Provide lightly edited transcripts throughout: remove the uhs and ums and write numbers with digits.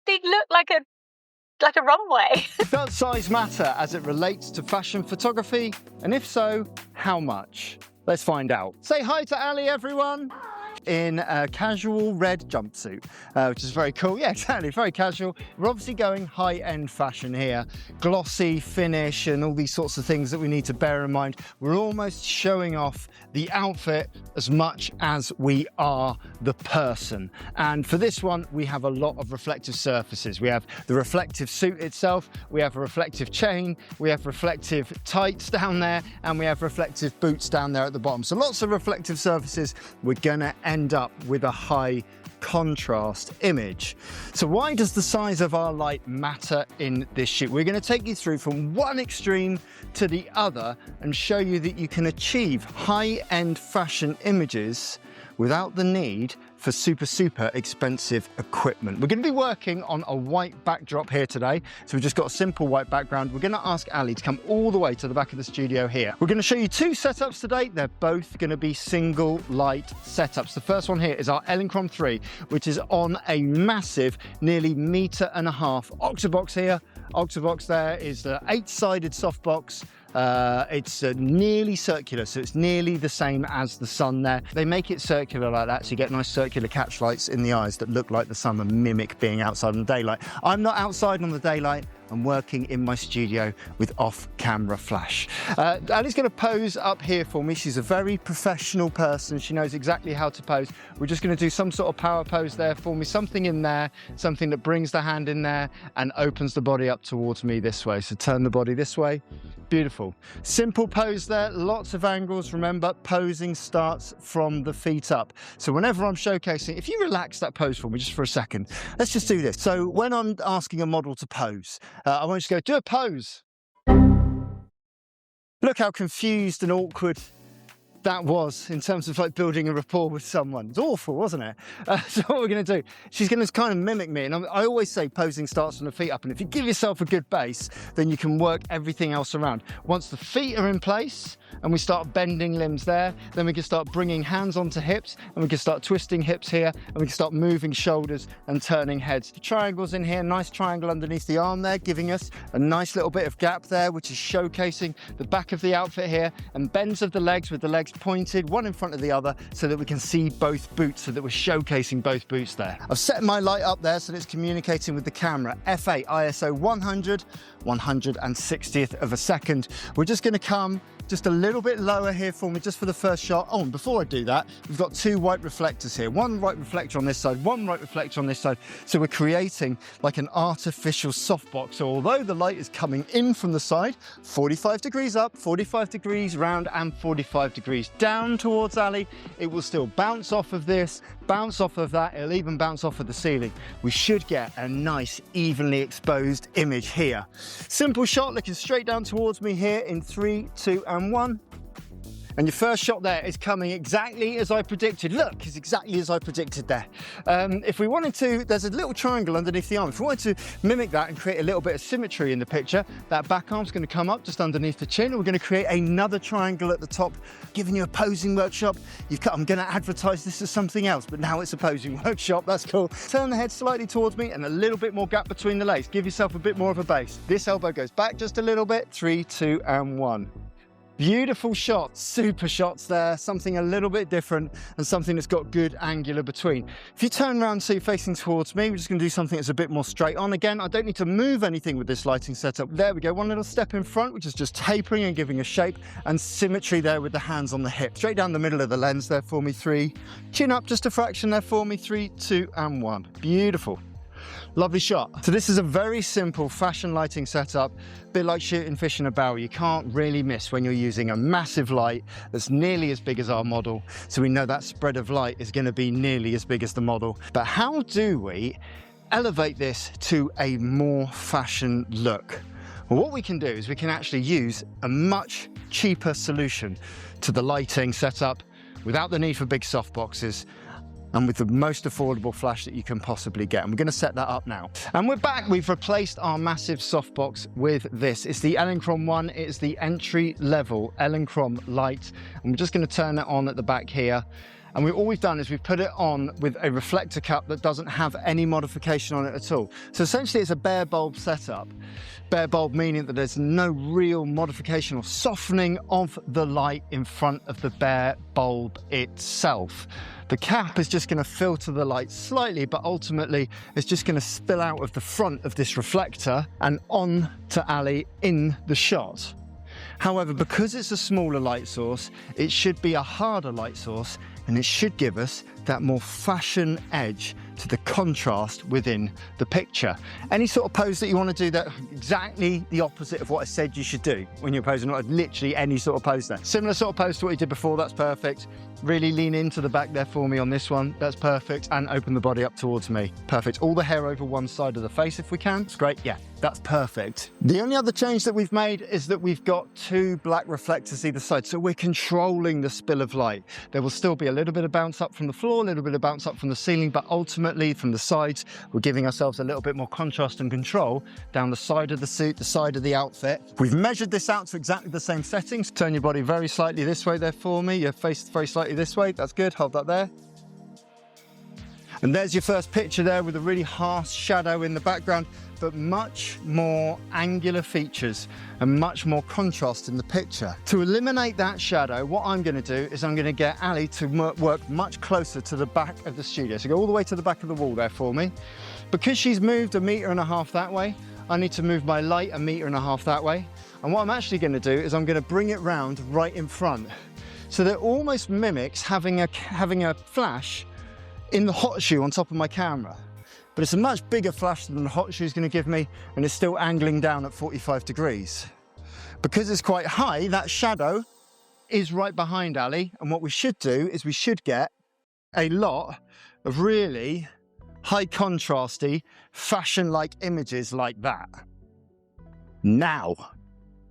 they look like a runway. Does size matter as it relates to fashion photography? And if so, how much? Let's find out. Say hi to Ali, everyone. In a casual red jumpsuit, which is very cool. Yeah, exactly, very casual. We're obviously going high-end fashion here. Glossy finish and all these sorts of things that we need to bear in mind. We're almost showing off the outfit as much as we are the person. And for this one, we have a lot of reflective surfaces. We have the reflective suit itself, we have a reflective chain, we have reflective tights down there, and we have reflective boots down there at the bottom. So lots of reflective surfaces. We're gonna end up with a high contrast image. So why does the size of our light matter in this shoot? We're going to take you through from one extreme to the other and show you that you can achieve high-end fashion images without the need for super expensive equipment. We're going to be working on a white backdrop here today. So we've just got a simple white background. We're going to ask Ali to come all the way to the back of the studio here. We're going to show you two setups today. They're both going to be single light setups. The first one here is our Elinchrom 3, which is on a massive, nearly 1.5 meter octobox here. Octobox there is the 8-sided softbox. It's nearly circular, so it's nearly the same as the sun there. They make it circular like that, so you get nice circular catch lights in the eyes that look like the sun and mimic being outside in the daylight. I'm not outside on the daylight. I'm working in my studio with off-camera flash. Ali's going to pose up here for me. She's a very professional person. She knows exactly how to pose. We're just going to do some sort of power pose there for me, something in there, something that brings the hand in there and opens the body up towards me this way. So turn the body this way. Beautiful. Simple pose there, lots of angles. Remember, posing starts from the feet up. So whenever I'm showcasing, if you relax that pose for me just for a second, let's just do this. So when I'm asking a model to pose, I want you to go, do a pose. Look how confused and awkward that was in terms of like building a rapport with someone. It's awful, wasn't it? So what we're going to do, she's going to kind of mimic me. And I always say posing starts from the feet up. And if you give yourself a good base, then you can work everything else around. Once the feet are in place and we start bending limbs there, then we can start bringing hands onto hips and we can start twisting hips here and we can start moving shoulders and turning heads. The triangles in here, nice triangle underneath the arm there, giving us a nice little bit of gap there, which is showcasing the back of the outfit here, and bends of the legs with the legs pointed one in front of the other so that we can see both boots, so that we're showcasing both boots there. I've set my light up there so that it's communicating with the camera. F8 ISO 100, 160th of a second. We're just going to come just a little bit lower here for me, just for the first shot. Oh, and before I do that, we've got two white reflectors here. One white reflector on this side, one white reflector on this side. So we're creating like an artificial softbox. So although the light is coming in from the side, 45 degrees up, 45 degrees round, and 45 degrees down towards Ali, it will still bounce off of this, bounce off of that. It'll even bounce off of the ceiling. We should get a nice, evenly exposed image here. Simple shot looking straight down towards me here in 3, 2, and 1. And your first shot there is coming exactly as I predicted. Look, it's exactly as I predicted there. If we wanted to, there's a little triangle underneath the arm. If we wanted to mimic that and create a little bit of symmetry in the picture, that back arm's going to come up just underneath the chin. And we're going to create another triangle at the top, giving you a posing workshop. I'm going to advertise this as something else, but now it's a posing workshop. That's cool. Turn the head slightly towards me and a little bit more gap between the legs. Give yourself a bit more of a base. This elbow goes back just a little bit. 3, 2, and 1. Beautiful shots, super shots there, something a little bit different and something that's got good angular between. If you turn around so you're facing towards me, we're just going to do something that's a bit more straight on. Again, I don't need to move anything with this lighting setup. There we go, one little step in front, which is just tapering and giving a shape and symmetry there with the hands on the hip. Straight down the middle of the lens there for me, 3. Chin up just a fraction there for me, 3, 2, and 1. Beautiful. Lovely shot. So this is a very simple fashion lighting setup, a bit like shooting fish in a barrel. You can't really miss when you're using a massive light that's nearly as big as our model. So we know that spread of light is going to be nearly as big as the model. But how do we elevate this to a more fashion look? Well, what we can do is we can actually use a much cheaper solution to the lighting setup without the need for big softboxes, and with the most affordable flash that you can possibly get. And we're going to set that up now. And we're back. We've replaced our massive softbox with this. It's the Elinchrom 1. It's the entry level Elinchrom light. And we're just going to turn it on at the back here. And all we've done is we've put it on with a reflector cup that doesn't have any modification on it at all. So essentially it's a bare bulb setup. Bare bulb meaning that there's no real modification or softening of the light in front of the bare bulb itself. The cap is just going to filter the light slightly, but ultimately it's just going to spill out of the front of this reflector and on to Ali in the shot. However, because it's a smaller light source, it should be a harder light source, and it should give us that more fashion edge to the contrast within the picture. Any sort of pose that you want to do, that exactly the opposite of what I said you should do when you're posing, not literally any sort of pose there. Similar sort of pose to what you did before, that's perfect. Really lean into the back there for me on this one, that's perfect, and open the body up towards me. Perfect. All the hair over one side of the face if we can. It's great, yeah, that's perfect. The only other change that we've made is that we've got 2 black reflectors either side, so we're controlling the spill of light. There will still be a little bit of bounce up from the floor, a little bit of bounce up from the ceiling, but ultimately from the sides, we're giving ourselves a little bit more contrast and control down the side of the suit, the side of the outfit. We've measured this out to exactly the same settings. Turn your body very slightly this way there for me, your face very slightly this way, that's good, hold that there. And there's your first picture there with a really harsh shadow in the background, but much more angular features and much more contrast in the picture. To eliminate that shadow, what I'm going to do is I'm going to get Ali to work much closer to the back of the studio. So go all the way to the back of the wall there for me. Because she's moved 1.5 meters that way, I need to move my light 1.5 meters that way. And what I'm actually going to do is I'm going to bring it round right in front. So that almost mimics having a flash in the hot shoe on top of my camera. But it's a much bigger flash than the hot shoe is going to give me, and it's still angling down at 45 degrees. Because it's quite high, that shadow is right behind Ali, and what we should do is we should get a lot of really high contrasty, fashion-like images like that. Now,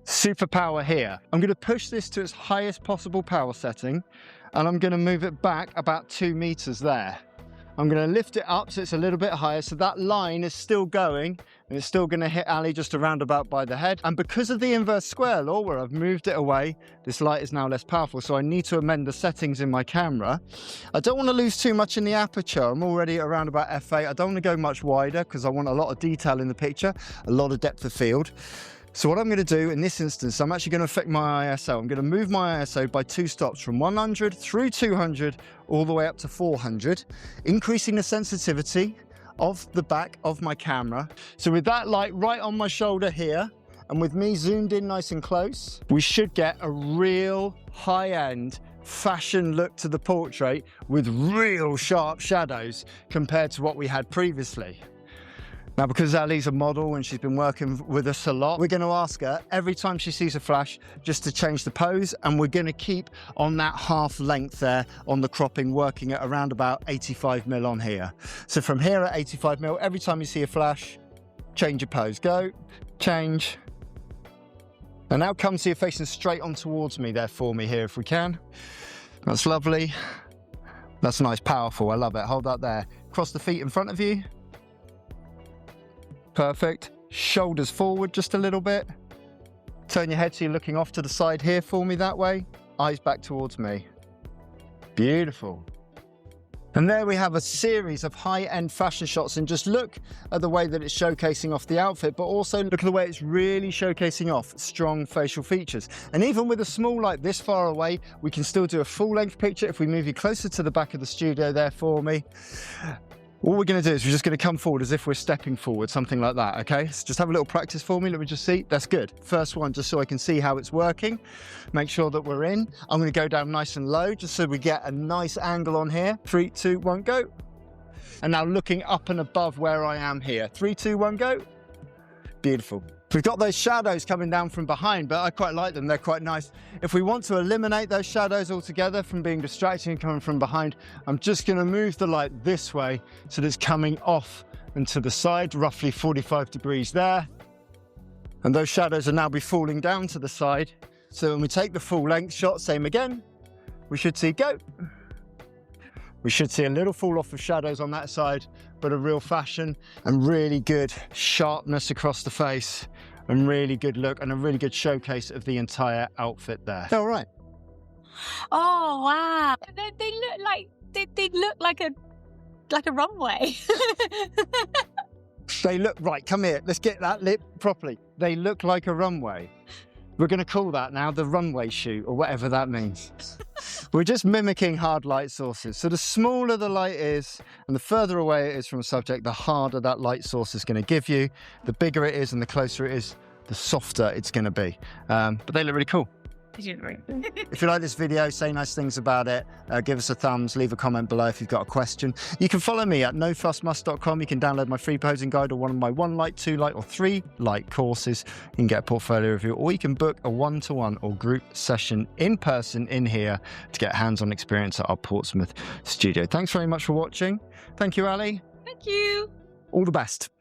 superpower here. I'm going to push this to its highest possible power setting, and I'm going to move it back about 2 meters there. I'm going to lift it up so it's a little bit higher, so that line is still going, and it's still going to hit Ali just around about by the head. And because of the inverse square law, where I've moved it away, this light is now less powerful, so I need to amend the settings in my camera. I don't want to lose too much in the aperture. I'm already around about f8. I don't want to go much wider because I want a lot of detail in the picture, a lot of depth of field. So what I'm going to do in this instance, I'm actually going to affect my ISO. I'm going to move my ISO by 2 stops from 100 through 200 all the way up to 400, increasing the sensitivity of the back of my camera. So with that light right on my shoulder here, and with me zoomed in nice and close, we should get a real high-end fashion look to the portrait with real sharp shadows compared to what we had previously. Now, because Ali's a model and she's been working with us a lot, we're going to ask her every time she sees a flash just to change the pose, and we're going to keep on that half length there on the cropping, working at around about 85mm on here. So from here at 85mm, every time you see a flash, change your pose. Go, change. And now come so you're facing straight on towards me there for me here if we can. That's lovely. That's nice, powerful, I love it. Hold that there. Cross the feet in front of you. Perfect. Shoulders forward just a little bit. Turn your head so you're looking off to the side here for me that way. Eyes back towards me. Beautiful. And there we have a series of high-end fashion shots, and just look at the way that it's showcasing off the outfit, but also look at the way it's really showcasing off strong facial features. And even with a small light this far away, we can still do a full-length picture if we move you closer to the back of the studio there for me. All we're going to do is we're just going to come forward as if we're stepping forward, something like that, okay? So just have a little practice for me. Let me just see. That's good. First one, just so I can see how it's working. Make sure that we're in. I'm going to go down nice and low, just so we get a nice angle on here. 3, 2, 1, go. And now looking up and above where I am here. 3, 2, 1, go. Beautiful. We've got those shadows coming down from behind, but I quite like them. They're quite nice. If we want to eliminate those shadows altogether from being distracting and coming from behind, I'm just going to move the light this way so that it's coming off and to the side, roughly 45 degrees there. And those shadows will now be falling down to the side. So when we take the full length shot, same again, we should see go. We should see a little fall off of shadows on that side, but a real fashion and really good sharpness across the face, and really good look and a really good showcase of the entire outfit there. All right. Oh wow! They look like they look like a runway. They look, right, come here, let's get that lip properly. They look like a runway. We're going to call that now the runway shoot, or whatever that means. We're just mimicking hard light sources. So the smaller the light is and the further away it is from a subject, the harder that light source is going to give you. The bigger it is and the closer it is, the softer it's going to be. But they look really cool. If you like this video, say nice things about it, give us a thumbs, leave a comment below if you've got a question. You can follow me at nofussmust.com. You can download my free posing guide or one of my 1 light, 2 light or 3 light courses. You can get a portfolio review, or you can book a one-to-one or group session in person in here to get hands-on experience at our Portsmouth studio. Thanks very much for watching. Thank you, Ali. Thank you. All the best.